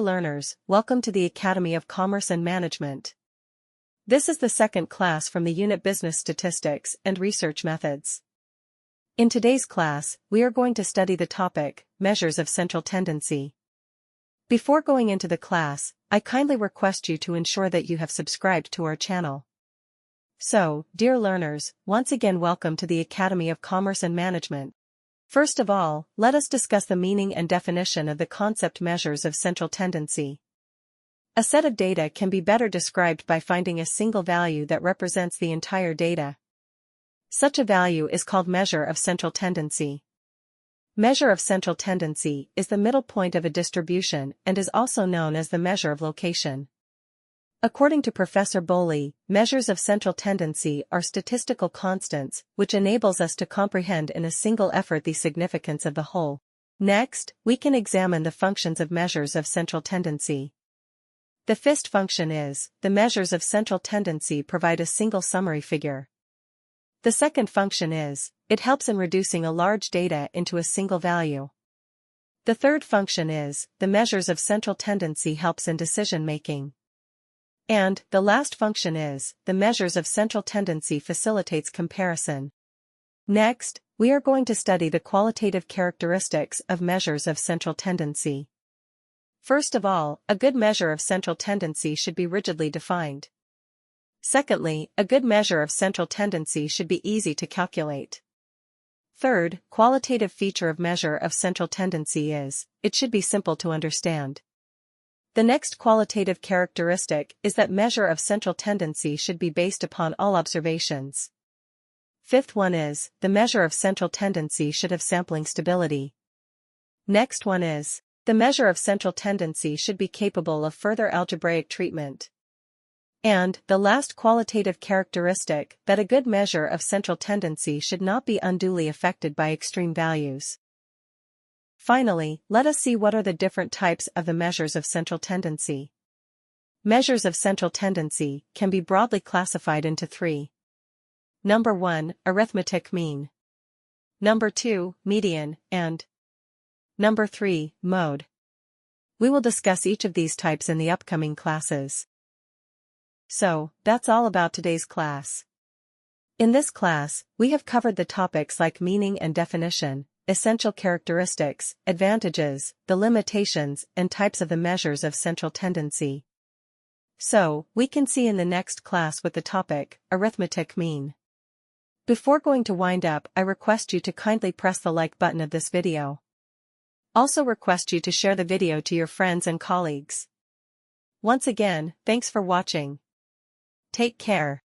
learners, welcome to the Academy of Commerce and Management. This is the second class from the unit Business Statistics and Research Methods. In today's class, we are going to study the topic, Measures of Central Tendency. Before going into the class, I kindly request you to ensure that you have subscribed to our channel. So, dear learners, once again welcome to the Academy of Commerce and Management. First of all, let us discuss the meaning and definition of the concept measures of central tendency. A set of data can be better described by finding a single value that represents the entire data. Such a value is called measure of central tendency. Measure of central tendency is the middle point of a distribution and is also known as the measure of location. According to Professor Bowley, measures of central tendency are statistical constants, which enables us to comprehend in a single effort the significance of the whole. Next, we can examine the functions of measures of central tendency. The first function is, the measures of central tendency provide a single summary figure. The second function is, it helps in reducing a large data into a single value. The third function is, the measures of central tendency helps in decision making. And, the last function is, the measures of central tendency facilitates comparison. Next, we are going to study the qualitative characteristics of measures of central tendency. First of all, a good measure of central tendency should be rigidly defined. Secondly, a good measure of central tendency should be easy to calculate. Third, qualitative feature of measure of central tendency is, it should be simple to understand. The next qualitative characteristic is that measure of central tendency should be based upon all observations. Fifth one is, the measure of central tendency should have sampling stability. Next one is, the measure of central tendency should be capable of further algebraic treatment. And, the last qualitative characteristic, that a good measure of central tendency should not be unduly affected by extreme values. Finally, let us see what are the different types of the measures of central tendency. Measures of central tendency can be broadly classified into three. Number 1, arithmetic mean. Number 2, median, and Number 3, mode. We will discuss each of these types in the upcoming classes. So, that's all about today's class. In this class, we have covered the topics like meaning and definition, essential characteristics, advantages, the limitations and types of the measures of central tendency. So, we can see in the next class with the topic, arithmetic mean. Before going to wind up, I request you to kindly press the like button of this video. Also request you to share the video to your friends and colleagues. Once again, thanks for watching. Take care.